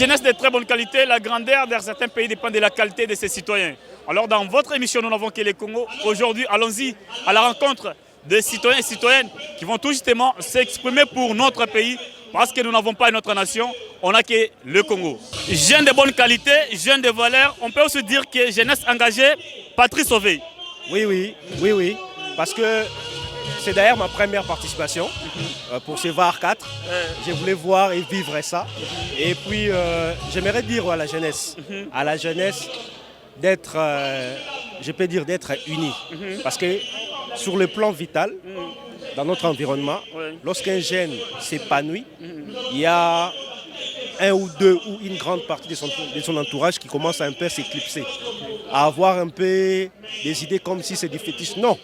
jeunesse de très bonne qualité, la grandeur de certains pays dépend de la qualité de ses citoyens. Alors dans votre émission, nous n'avons que les Congo. Aujourd'hui, allons-y à la rencontre des citoyens et citoyennes qui vont tout justement s'exprimer pour notre pays parce que nous n'avons pas notre nation, on n'a que le Congo. Jeunes de bonne qualité, jeunes de valeur, on peut aussi dire que jeunesse engagée, patrie sauvée. Oui, parce que c'est d'ailleurs ma première participation pour ce VAR 4. Je voulais voir et vivre ça. Et puis, j'aimerais dire à la jeunesse d'être, je peux dire, d'être unie. Parce que sur le plan vital, dans notre environnement, lorsqu'un jeune s'épanouit, il y a un ou deux ou une grande partie de son entourage qui commence à un peu s'éclipser, à avoir un peu des idées comme si c'est du fétiche. Non,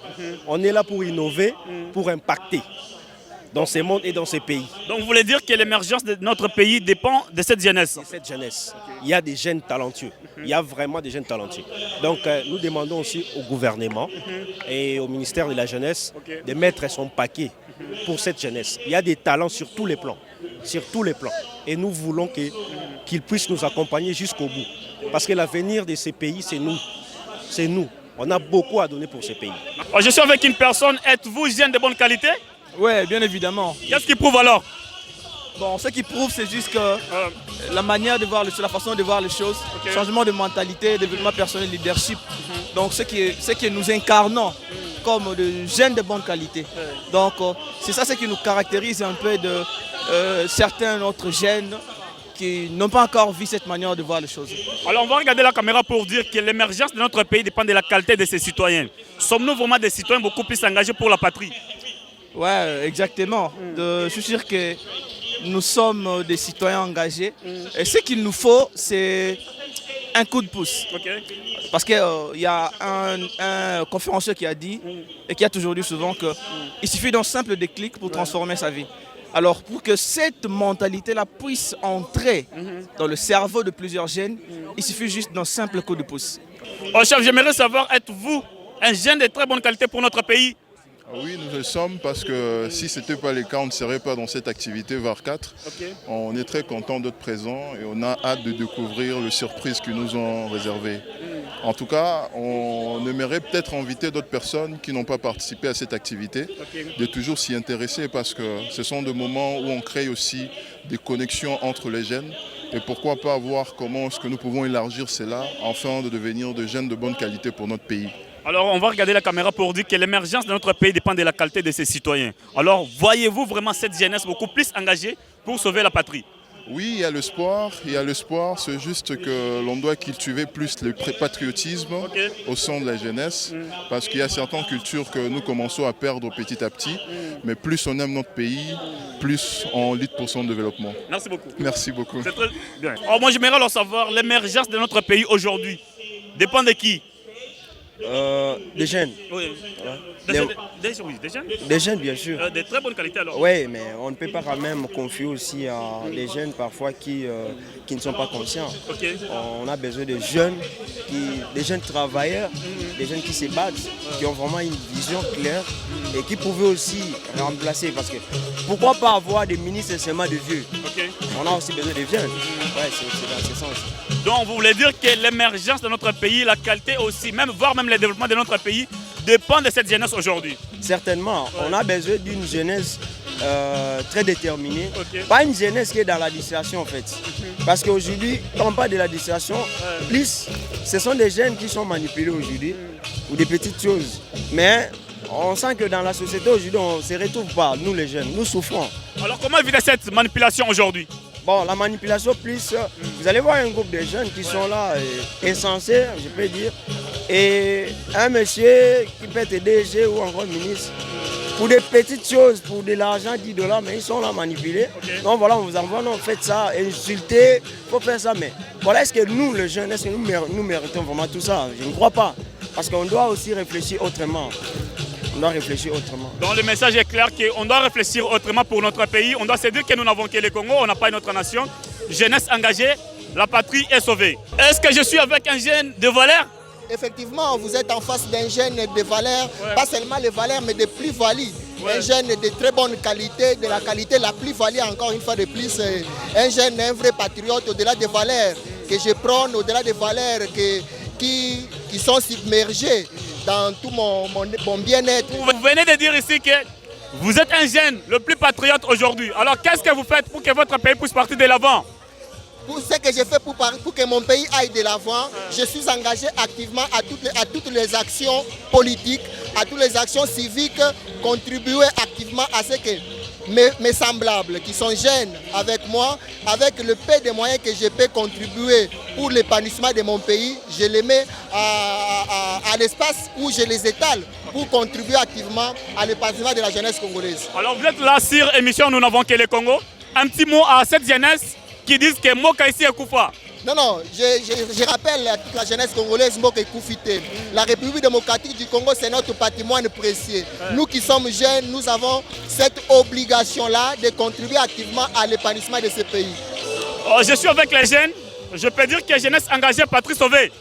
on est là pour innover, pour impacter dans ces mondes et dans ces pays. Donc vous voulez dire que l'émergence de notre pays dépend de cette jeunesse? De cette jeunesse. Il y a des jeunes talentueux. Il y a vraiment des jeunes talentueux. Donc nous demandons aussi au gouvernement et au ministère de la Jeunesse de mettre son paquet pour cette jeunesse. Il y a des talents sur tous les plans. Sur tous les plans. Et nous voulons qu'ils puissent nous accompagner jusqu'au bout. Parce que l'avenir de ces pays, c'est nous. C'est nous. On a beaucoup à donner pour ces pays. Je suis avec une personne. Êtes-vous jeune de bonne qualité? Oui, bien évidemment. Qu'est-ce qui prouve alors? Bon, ce qui prouve, c'est juste que la manière de voir les choses, la façon de voir les choses, changement de mentalité, développement personnel, leadership. Donc, ce que nous incarnons comme de jeunes de bonne qualité. Donc, c'est ça ce qui nous caractérise un peu de certains autres jeunes qui n'ont pas encore vu cette manière de voir les choses. Alors, on va regarder la caméra pour dire que l'émergence de notre pays dépend de la qualité de ses citoyens. Sommes-nous vraiment des citoyens beaucoup plus engagés pour la patrie? Oui, exactement. Je suis sûr que nous sommes des citoyens engagés. Et ce qu'il nous faut, c'est un coup de pouce. Parce qu'il y a un conférencier qui a dit, et qui a toujours dit souvent, qu'il suffit d'un simple déclic pour transformer sa vie. Alors, pour que cette mentalité-là puisse entrer dans le cerveau de plusieurs jeunes, il suffit juste d'un simple coup de pouce. Oh, chef, j'aimerais savoir, êtes-vous un jeune de très bonne qualité pour notre pays? Oui, nous le sommes parce que si ce n'était pas le cas, on ne serait pas dans cette activité VAR 4. On est très content d'être présent et on a hâte de découvrir les surprises qu'ils nous ont réservées. En tout cas, on aimerait peut-être inviter d'autres personnes qui n'ont pas participé à cette activité, de toujours s'y intéresser parce que ce sont des moments où on crée aussi des connexions entre les jeunes. Et pourquoi pas voir comment est-ce que nous pouvons élargir cela afin de devenir des jeunes de bonne qualité pour notre pays. Alors, on va regarder la caméra pour dire que l'émergence de notre pays dépend de la qualité de ses citoyens. Alors, voyez-vous vraiment cette jeunesse beaucoup plus engagée pour sauver la patrie? Oui, il y a l'espoir, c'est juste que l'on doit cultiver plus le patriotisme au sein de la jeunesse, parce qu'il y a certaines cultures que nous commençons à perdre petit à petit, mais plus on aime notre pays, plus on lutte pour son développement. Merci beaucoup. Merci beaucoup. C'est très bien. Alors, moi, j'aimerais alors savoir, l'émergence de notre pays aujourd'hui dépend de qui? Des jeunes. Oui. Des jeunes, bien sûr. De très bonne qualité alors. Oui, mais on ne peut pas quand même confier aussi à des jeunes parfois qui ne sont pas conscients. On a besoin de jeunes, des jeunes travailleurs, des jeunes qui se battent, qui ont vraiment une vision claire et qui pouvaient aussi remplacer. Parce que pourquoi pas avoir des ministres seulement de vieux? On a aussi besoin de jeunes. Ouais, c'est dans ce sens. Donc vous voulez dire que l'émergence de notre pays, la qualité aussi, voire même le développement de notre pays, dépend de cette jeunesse aujourd'hui? Certainement. On a besoin d'une jeunesse très déterminée. Pas une jeunesse qui est dans la distraction en fait. Parce qu'aujourd'hui, quand on parle de la distraction, plus ce sont des jeunes qui sont manipulés aujourd'hui ou des petites choses. Mais on sent que dans la société aujourd'hui, on ne se retrouve pas, nous les jeunes, nous souffrons. Alors comment éviter cette manipulation aujourd'hui? Bon, la manipulation plus, vous allez voir un groupe de jeunes qui sont là, insensés, je peux dire, et un monsieur qui peut être DG ou encore ministre, pour des petites choses, pour de l'argent, 10 $, mais ils sont là manipulés. Donc voilà, on vous envoie, non, faites ça, insultez, il faut faire ça, mais voilà, est-ce que nous, les jeunes, est-ce que nous méritons vraiment tout ça? Je ne crois pas, parce qu'on doit aussi réfléchir autrement. On doit réfléchir autrement. Donc le message est clair qu'on doit réfléchir autrement pour notre pays. On doit se dire que nous n'avons que le Congo, on n'a pas une autre nation. Jeunesse engagée, la patrie est sauvée. Est-ce que je suis avec un jeune de valeur? Effectivement, vous êtes en face d'un jeune de valeur, pas seulement les valeurs, mais des plus-values. un jeune de très bonne qualité, de la qualité la plus value encore une fois de plus, un jeune, un vrai patriote au-delà des valeurs que je prône, au-delà des valeurs qui sont submergées dans tout mon bien-être. Vous venez de dire ici que vous êtes un jeune le plus patriote aujourd'hui. Alors qu'est-ce que vous faites pour que votre pays puisse partir de l'avant? Pour ce que je fais pour que mon pays aille de l'avant, je suis engagé activement à toutes les actions politiques, à toutes les actions civiques, contribuer activement à ce que mes semblables qui sont jeunes avec moi, avec le peu de moyens que je peux contribuer pour l'épanouissement de mon pays, je les mets à l'espace où je les étale pour contribuer activement à l'épanouissement de la jeunesse congolaise. Alors vous êtes là sur émission Nous n'avons que le Congo. Un petit mot à cette jeunesse qui disent que Moka ici est Koufa. Non, je rappelle à toute la jeunesse congolaise Moka Koufité. La République démocratique du Congo, c'est notre patrimoine précieux. Nous qui sommes jeunes, nous avons cette obligation-là de contribuer activement à l'épanouissement de ce pays. Je suis avec les jeunes. Je peux dire que jeunesse engagée, Patrice Sauvé.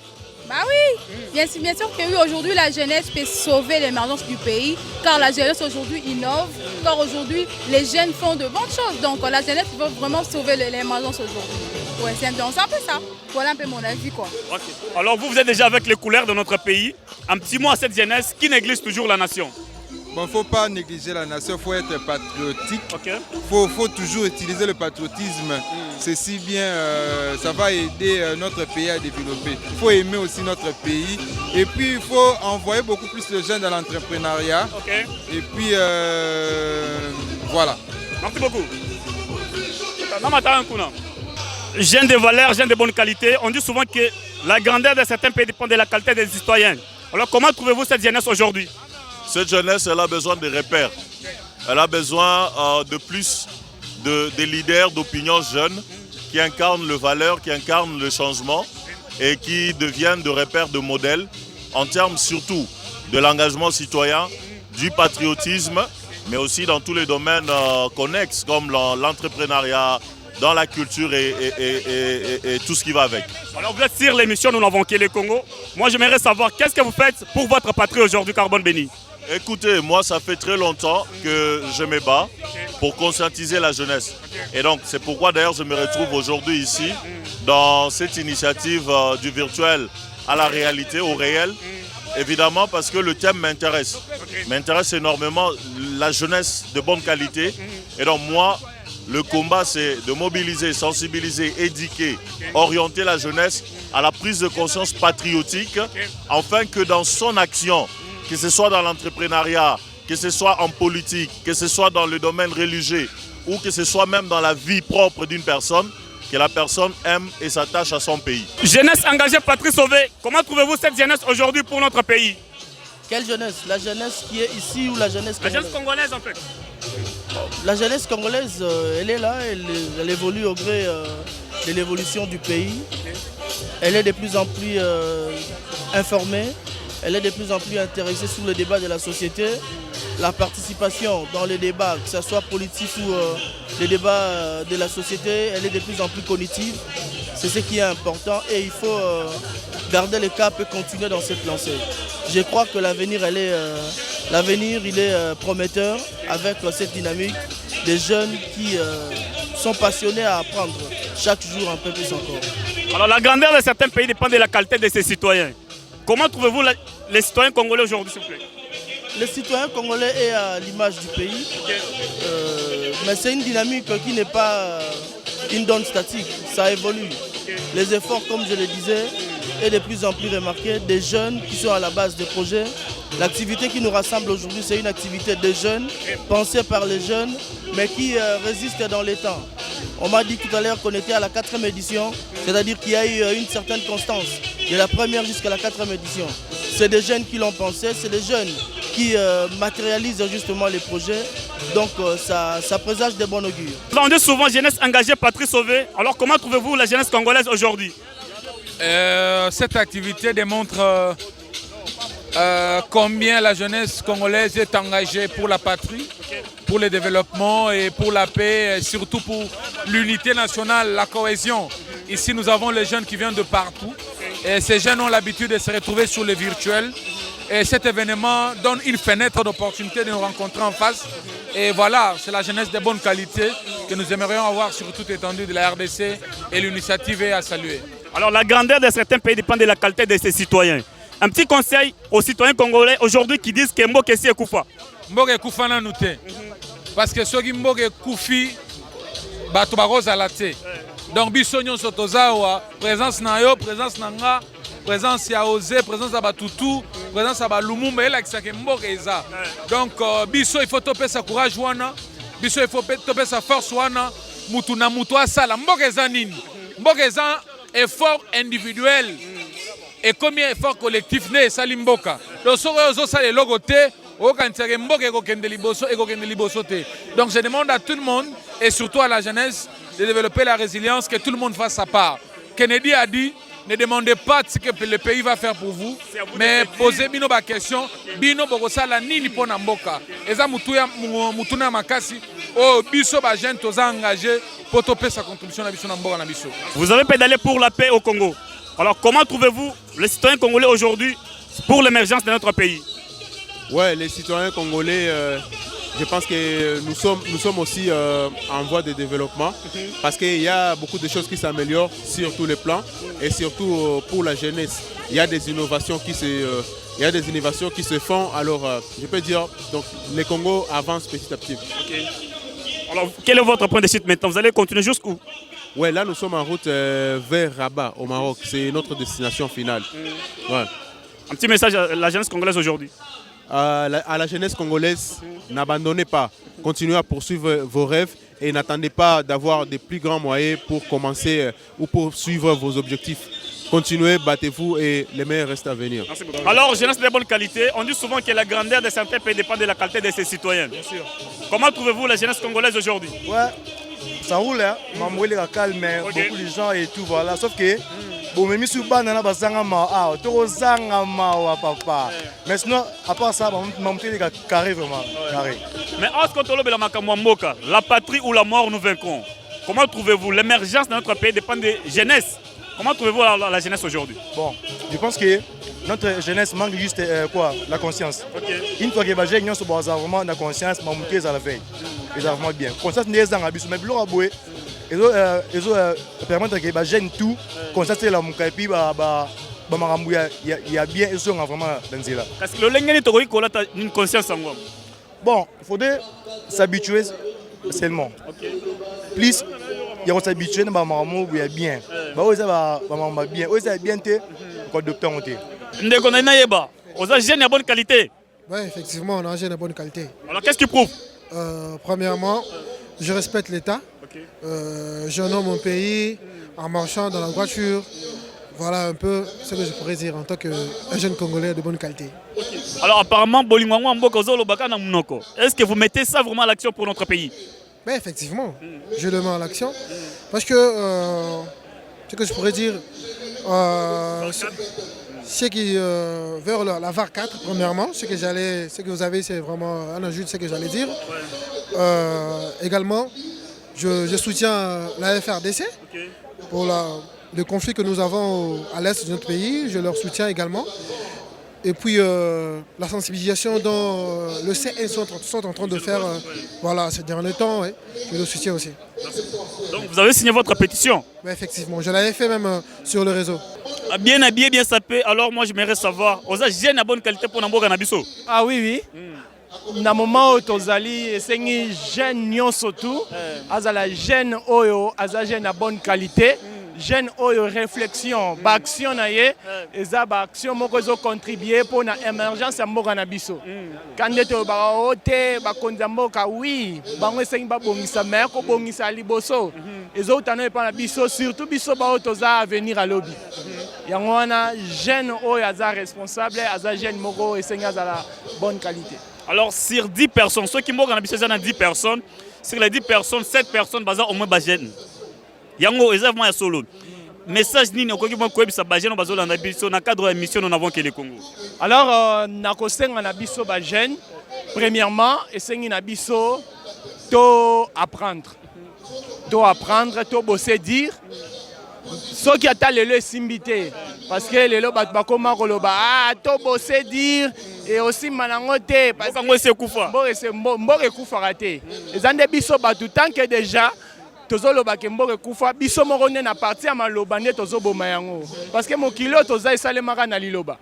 Bah oui, bien sûr que oui, aujourd'hui la jeunesse peut sauver l'émergence du pays, car la jeunesse aujourd'hui innove, car aujourd'hui les jeunes font de bonnes choses, donc la jeunesse veut vraiment sauver l'émergence aujourd'hui. Ouais, c'est un peu ça, voilà un peu mon avis quoi. Okay. Alors vous êtes déjà avec les couleurs de notre pays, un petit mot à cette jeunesse qui néglige toujours la nation. Il ne faut pas négliger la nation, il faut être patriotique. Okay. Faut toujours utiliser le patriotisme. C'est si bien, ça va aider notre pays à développer. Il faut aimer aussi notre pays. Et puis il faut envoyer beaucoup plus de jeunes dans l'entrepreneuriat. Okay. Et puis voilà. Merci beaucoup. Jeunes de valeur, jeunes de bonne qualité. On dit souvent que la grandeur de certains pays dépend de la qualité des citoyens. Alors comment trouvez-vous cette jeunesse aujourd'hui? Cette jeunesse, elle a besoin de repères. Elle a besoin de plus de leaders d'opinion jeunes qui incarnent les valeurs, qui incarnent le changement et qui deviennent de repères, de modèles en termes surtout de l'engagement citoyen, du patriotisme, mais aussi dans tous les domaines connexes comme l'entrepreneuriat, dans la culture et tout ce qui va avec. Alors vous êtes sur l'émission Nous n'avons que le Congo. Moi j'aimerais savoir qu'est-ce que vous faites pour votre patrie aujourd'hui, Carbone Béni? Écoutez, moi ça fait très longtemps que je me bats pour conscientiser la jeunesse. Et donc c'est pourquoi d'ailleurs je me retrouve aujourd'hui ici dans cette initiative du virtuel à la réalité, au réel. Évidemment parce que le thème m'intéresse. M'intéresse énormément la jeunesse de bonne qualité. Et donc moi, le combat c'est de mobiliser, sensibiliser, éduquer, orienter la jeunesse à la prise de conscience patriotique afin que dans son action, que ce soit dans l'entrepreneuriat, que ce soit en politique, que ce soit dans le domaine religieux ou que ce soit même dans la vie propre d'une personne, que la personne aime et s'attache à son pays. Jeunesse engagée, Patrice Sauvé, comment trouvez-vous cette jeunesse aujourd'hui pour notre pays? Quelle jeunesse? La jeunesse qui est ici ou la jeunesse congolaise? La jeunesse congolaise en fait. La jeunesse congolaise, elle est là, elle évolue au gré de l'évolution du pays. Elle est de plus en plus informée. Elle est de plus en plus intéressée sur le débat de la société. La participation dans les débats, que ce soit politique ou les débats de la société, elle est de plus en plus cognitive. C'est ce qui est important et il faut garder le cap et continuer dans cette lancée. Je crois que l'avenir il est prometteur avec cette dynamique des jeunes qui sont passionnés à apprendre chaque jour un peu plus encore. Alors la grandeur de certains pays dépend de la qualité de ses citoyens. Comment trouvez-vous les citoyens congolais aujourd'hui, s'il vous plaît? Les citoyens congolais est à l'image du pays, mais c'est une dynamique qui n'est pas une donne statique, ça évolue. Les efforts, comme je le disais, est de plus en plus remarqué, des jeunes qui sont à la base des projets. L'activité qui nous rassemble aujourd'hui, c'est une activité de jeunes, pensée par les jeunes, mais qui résiste dans les temps. On m'a dit tout à l'heure qu'on était à la 4e édition, c'est-à-dire qu'il y a eu une certaine constance, de la première jusqu'à la 4e édition. C'est des jeunes qui l'ont pensé, c'est des jeunes qui matérialisent justement les projets, donc ça présage des bons augures. On dit souvent jeunesse engagée, Patrice Sauvé. Alors comment trouvez-vous la jeunesse congolaise aujourd'hui? Cette activité démontre combien la jeunesse congolaise est engagée pour la patrie, pour le développement et pour la paix, et surtout pour l'unité nationale, la cohésion. Ici, nous avons les jeunes qui viennent de partout. Et ces jeunes ont l'habitude de se retrouver sur le virtuel Et cet événement donne une fenêtre d'opportunité de nous rencontrer en face. Et voilà, c'est la jeunesse de bonne qualité que nous aimerions avoir sur toute l'étendue de la RDC et l'initiative est à saluer. Alors la grandeur de certains pays dépend de la qualité de ses citoyens. Un petit conseil aux citoyens congolais aujourd'hui qui disent que Mboka est Koufa. Mboka est Koufa na nouté. Parce que ceux qui Mboka est Koufi, bato baroza la te. Donc bisognon sotozawa, présence na yo, présence na nga, présence ya Osé, présence à Batutu, présence à Lumumba, et là qui s'est Mboka eza. Donc biso il faut toper sa courage wana, biso il faut toper sa force wana, mutu na mutu asala. Mboka eza nini? Mboka eza effort individuel. Et combien effort collectif ne sali mboka. Donc so zo sali logoté, o kantere mboka eko kende liboso te. Donc je demande à tout le monde et surtout à la jeunesse de développer la résilience, que tout le monde fasse sa part. Kennedy a dit, ne demandez pas ce que le pays va faire pour vous, mais posez bino ba question, bino bokosala nini pona mboka. Eza mutuna makasi, o biso ba jeune toza engagé pour toper sa contribution na biso na mboka na biso. Vous avez pédalé pour la paix au Congo. Alors comment trouvez-vous les citoyens congolais aujourd'hui pour l'émergence de notre pays? Ouais, les citoyens congolais, je pense que nous sommes aussi en voie de développement parce qu'il y a beaucoup de choses qui s'améliorent sur tous les plans et surtout pour la jeunesse. Il y a des innovations qui se font. Alors, je peux dire, donc le Congo avance petit à petit. Okay. Alors, quel est votre point de chute maintenant? Vous allez continuer jusqu'où? Ouais, là nous sommes en route vers Rabat au Maroc. C'est notre destination finale. Ouais. Un petit message à la jeunesse congolaise aujourd'hui. À la jeunesse congolaise, n'abandonnez pas. Continuez à poursuivre vos rêves et n'attendez pas d'avoir des plus grands moyens pour commencer ou pour suivre vos objectifs. Continuez, battez-vous et les meilleurs restent à venir. Alors, jeunesse de bonne qualité, on dit souvent que la grandeur de certains pays dépend de la qualité de ses citoyens. Bien sûr. Comment trouvez-vous la jeunesse congolaise aujourd'hui? Ouais, ça roule, hein. Mamoué les calme, Okay. beaucoup de gens et tout, voilà. Sauf que, bon, même si on a basanga ma, ah, toro zanga ma, papa. Mais sinon, à part ça, mamoué les carré vraiment, carré. Mais en ce qu'on parle de la Makamwamboka, la patrie ou la mort nous vaincrons. Comment trouvez-vous l'émergence de notre pays dépend de jeunesse? Comment trouvez-vous la jeunesse aujourd'hui? Bon, je pense que notre jeunesse manque juste la conscience. Okay. Une fois que les jeunes sont vraiment la conscience, mamoué ça la veille. Ils ont vraiment bien. Conscience n'est pas abusé, mais bien aboué. Ils ont permis que les jeunes tout, conscience c'est la mouka et puis il y a bien ils sont vraiment dans ce là. Parce que le lengeni tokoi kola ta une conscience en moi. Bon, il faudrait s'habituer seulement. Okay. Plus il y a s'habituer na mamamou il y a bien. Ba oza ba mamama bien, oza bien té ko docteur on té. Ndeko na yeba, oza jeune de bonne qualité. Oui, effectivement, on a un jeune de bonne qualité. Alors qu'est-ce qui prouve? Premièrement, je respecte l'État. Okay. Je nomme mon pays en marchant dans la voiture. Voilà un peu ce que je pourrais dire en tant qu'un jeune Congolais de bonne qualité. Okay. Alors apparemment, est-ce que vous mettez ça vraiment à l'action pour notre pays? Oui, effectivement, je le mets à l'action. Parce que ce que je pourrais dire, c'est qui vers la VAR 4, premièrement, ce que vous avez, c'est vraiment un ajout, ce que j'allais dire. Également, je soutiens la FRDC pour le conflit que nous avons à l'est de notre pays. Je leur soutiens également. Et puis la sensibilisation dont le CN sont en train de faire voilà, ces derniers temps, ouais, je le soutiens aussi. Donc vous avez signé votre pétition? Oui, effectivement, je l'avais fait même sur le réseau. Bien habillé, bien sapé, alors moi j'aimerais savoir, vous avez jeune à bonne qualité pour Namboka Nabiso? Ah oui, oui. Na moment où tozali sengi jeune nyonso tout, azala jeune oyo, aza jeune à bonne qualité. Jeune oyo réflexion, action na ye, eza ba action moko zo contribuer pour na émergence ya mboka na biso. Kandeto ba ote ba konza mboka oui, bango esengi ba bongisa mais ko bongisa liboso. Ezo utano pa na biso surtout biso ba otoza avenir à lobby. Yango wana jeune oyo aza responsable, aza jeune moko esengi azala bonne qualité. Alors sur 10 personnes, ceux qui mourent en biso na 10 personnes, sur les 10 personnes, 7 personnes baza au moins ba jeune. Yango exactement ya solo. Message nini okoki mo koyebisa ba jeune bazola na biso na cadre ya mission nous n'avons que le Congo. Alors na kosenga na biso ba jeune, premièrement esengi na biso to apprendre. To apprendre, to bosser dire ce qui a lelo simbité. parce que les lots bakoma koloba ah to bossé dire et aussi manangote parce que c'est kufa mboke kufa raté les ande biso batu tant que déjà tozoloba ke mboke kufa biso moko ne na partie ya maloba nde tozoboma yango parce que mokilo toza esalemaka na liloba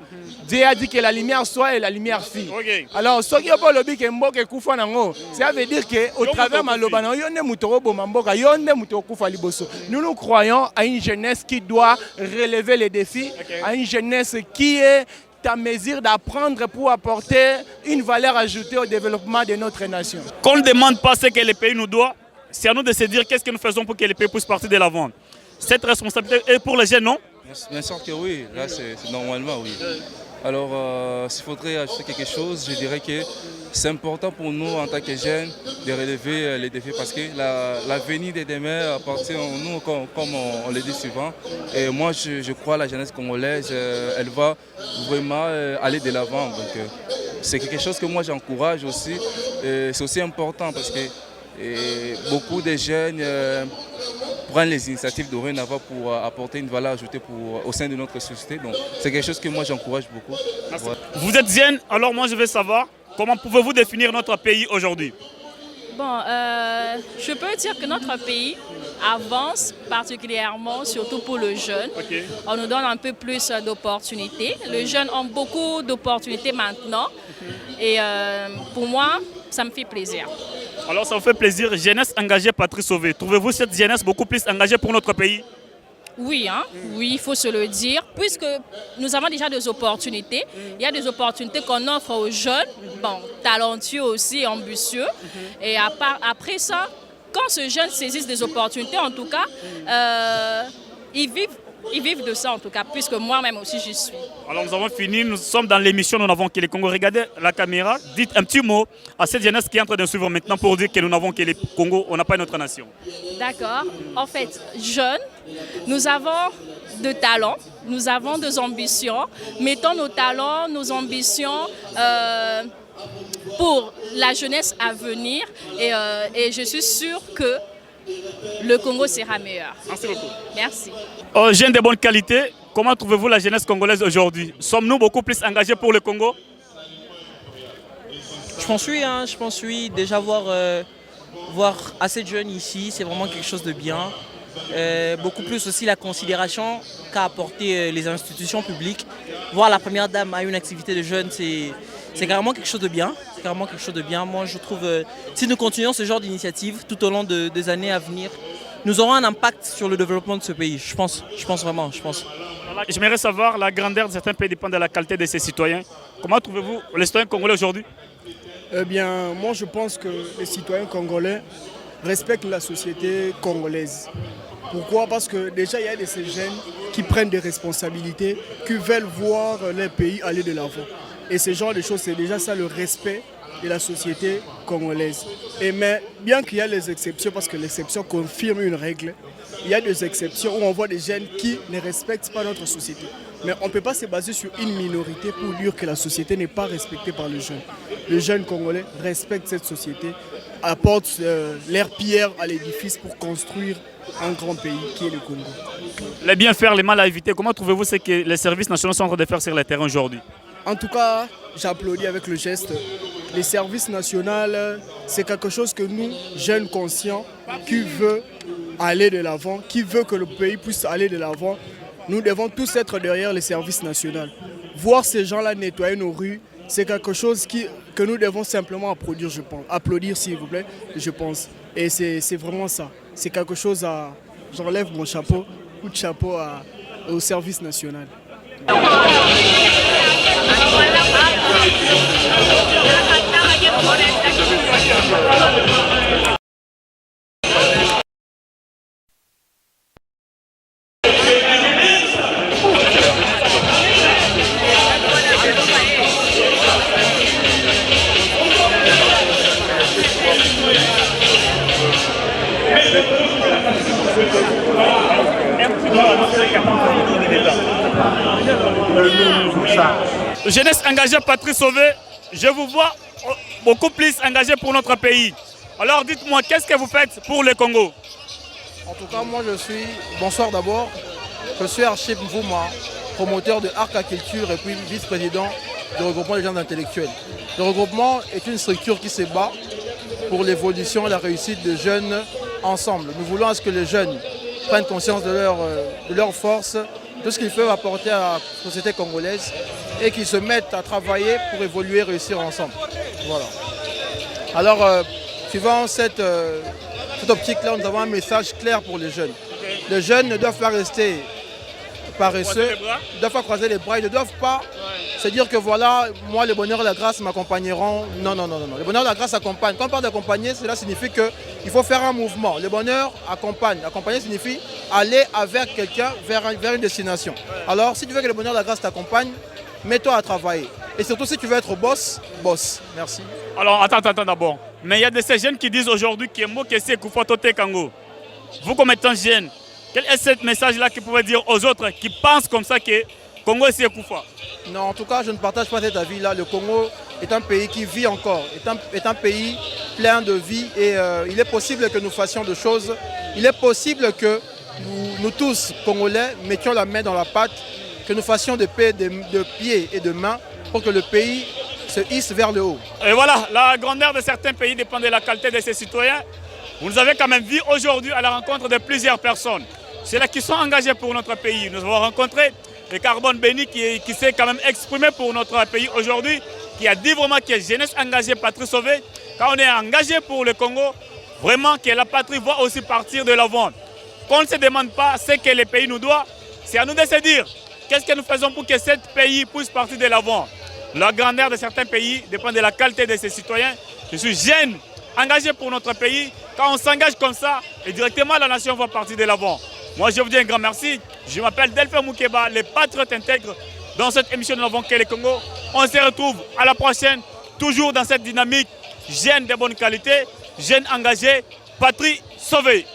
Dieu a dit que la lumière soit et la lumière fit. Okay. Alors, ce qui est pour le but que mboke kufa nango, ça veut dire que au travers maloba na yonde mutoro boma mboka yonde mutoro kufa liboso. Nous croyons à une jeunesse qui doit relever les défis, à une jeunesse qui est à mesure d'apprendre pour apporter une valeur ajoutée au développement de notre nation. Qu'on ne demande pas ce que le pays nous doit, c'est à nous de se dire qu'est-ce que nous faisons pour que le pays puisse partir de l'avant. Cette responsabilité est pour les jeunes, non? Bien sûr que oui, là c'est normalement oui. Alors s'il faudrait ajouter quelque chose, je dirais que c'est important pour nous en tant que jeunes de relever les défis parce que l'avenir de demain appartient à nous comme on le dit souvent. Et moi je crois à la jeunesse congolaise, elle va vraiment aller de l'avant. Donc c'est quelque chose que moi j'encourage aussi. C'est aussi important parce que beaucoup de jeunes prennent les initiatives dorénavant pour apporter une valeur ajoutée au sein de notre société. Donc c'est quelque chose que moi j'encourage beaucoup. Ouais. Vous êtes jeune, alors moi je veux savoir comment pouvez-vous définir notre pays aujourd'hui? Bon, je peux dire que notre pays avance particulièrement, surtout pour le jeune. Okay. On nous donne un peu plus d'opportunités. Les jeunes ont beaucoup d'opportunités maintenant. Et pour moi, ça me fait plaisir. Alors ça vous fait plaisir. Jeunesse engagée, patrie sauvée. Trouvez-vous cette jeunesse beaucoup plus engagée pour notre pays? Oui, hein? Oui, il faut se le dire, puisque nous avons déjà des opportunités. Il y a des opportunités qu'on offre aux jeunes, bon, talentueux aussi, ambitieux. Et après ça, quand ces jeunes saisissent des opportunités, en tout cas, ils vivent de ça en tout cas, puisque moi-même aussi j'y suis. Alors nous avons fini, nous sommes dans l'émission Nous n'avons que les Congo. Regardez la caméra, dites un petit mot à cette jeunesse qui est en train de suivre maintenant pour dire que nous n'avons que les Congo, on n'a pas une autre nation. D'accord. En fait, jeunes, nous avons de talents, nous avons des ambitions. Mettons nos talents, nos ambitions pour la jeunesse à venir et je suis sûre que le Congo sera meilleur. Merci beaucoup. Merci. Jeunes de bonne qualité, comment trouvez-vous la jeunesse congolaise aujourd'hui? Sommes-nous beaucoup plus engagés pour le Congo? Je pense oui. Déjà voir assez de jeunes ici, c'est vraiment quelque chose de bien. Beaucoup plus aussi la considération qu'a apporté les institutions publiques. Voir la première dame à une activité de jeunes, c'est carrément quelque chose de bien. C'est carrément quelque chose de bien. Moi, je trouve si nous continuons ce genre d'initiative tout au long des années à venir, nous aurons un impact sur le développement de ce pays. Je pense vraiment. J'aimerais savoir, la grandeur de certains pays dépend de la qualité de ses citoyens. Comment trouvez-vous les citoyens congolais aujourd'hui? Eh bien, moi je pense que les citoyens congolais respectent la société congolaise. Pourquoi? Parce que déjà il y a de ces jeunes qui prennent des responsabilités, qui veulent voir leur pays aller de l'avant. Et ce genre de choses, c'est déjà ça le respect de la société congolaise. Mais bien qu'il y ait les exceptions, parce que l'exception confirme une règle, il y a des exceptions où on voit des jeunes qui ne respectent pas notre société. Mais on ne peut pas se baser sur une minorité pour dire que la société n'est pas respectée par les jeunes. Les jeunes congolais respectent cette société, apportent leur pierre à l'édifice pour construire un grand pays qui est le Congo. Les bien faire, les mal à éviter, comment trouvez-vous ce que les services nationaux sont en train de faire sur le terrain aujourd'hui? En tout cas, j'applaudis avec le geste. Les services nationaux, c'est quelque chose que nous, jeunes conscients, qui veulent aller de l'avant, qui veut que le pays puisse aller de l'avant, nous devons tous être derrière les services nationaux. Voir ces gens-là nettoyer nos rues, c'est quelque chose que nous devons simplement applaudir, je pense. Applaudir, s'il vous plaît, je pense. Et c'est vraiment ça. C'est quelque chose à... J'enlève mon chapeau, coup de chapeau au service national. Jeunesse engagée, patrie sauvée, je vous vois beaucoup plus engagé pour notre pays. Alors dites-moi, qu'est-ce que vous faites pour le Congo? En tout cas, moi je suis... Bonsoir d'abord. Je suis Archip Mvouma. promoteur de Arca-Culture et puis vice-président du regroupement des gens intellectuels. Le regroupement est une structure qui se bat pour l'évolution et la réussite des jeunes ensemble. Nous voulons à ce que les jeunes prennent conscience de leur force, de ce qu'ils peuvent apporter à la société congolaise et qu'ils se mettent à travailler pour évoluer et réussir ensemble. Voilà. Alors, suivant cette optique-là, nous avons un message clair pour les jeunes. Les jeunes ne doivent pas rester paresseux, ils ne doivent pas croiser les bras, ils ne doivent pas se dire que voilà, moi le bonheur et la grâce m'accompagneront. Non, non, non, non. Le bonheur et la grâce accompagnent. Quand on parle d'accompagner, cela signifie qu'il faut faire un mouvement. Le bonheur accompagne. Accompagner signifie aller avec quelqu'un vers une destination. Alors, si tu veux que le bonheur et la grâce t'accompagnent, mets-toi à travailler. Et surtout, si tu veux être boss, boss. Merci. Alors, attends d'abord. Mais il y a de ces jeunes qui disent aujourd'hui que Mokese Koufotote Kango. Vous, comme étant jeune, quel est ce message-là que vous pouvez dire aux autres qui pensent comme ça que Congo c'est Koufa? Non, en tout cas, je ne partage pas cet avis-là. Le Congo est un pays qui vit encore, est un pays plein de vie et il est possible que nous fassions des choses. Il est possible que nous tous, Congolais, mettions la main dans la pâte, que nous fassions de pieds et de mains pour que le pays se hisse vers le haut. Et voilà, la grandeur de certains pays dépend de la qualité de ses citoyens. Vous nous avez quand même vu aujourd'hui à la rencontre de plusieurs personnes. C'est là qui sont engagés pour notre pays. Nous avons rencontré le Carbone Béni qui s'est quand même exprimé pour notre pays aujourd'hui, qui a dit vraiment que jeunesse engagée, patrie sauvée. Quand on est engagé pour le Congo, vraiment que la patrie va aussi partir de l'avant. Qu'on ne se demande pas ce que le pays nous doit, c'est à nous de se dire qu'est-ce que nous faisons pour que ce pays puisse partir de l'avant. La grandeur de certains pays dépend de la qualité de ses citoyens. Je suis jeune, engagé pour notre pays. Quand on s'engage comme ça, et directement la nation va partir de l'avant. Moi, je vous dis un grand merci. Je m'appelle Delphin Moukeba, les patriotes intègres. Dans cette émission, nous n'avons que le Congo. On se retrouve à la prochaine, toujours dans cette dynamique. Jeunes de bonne qualité, jeunes engagés, patrie sauvée.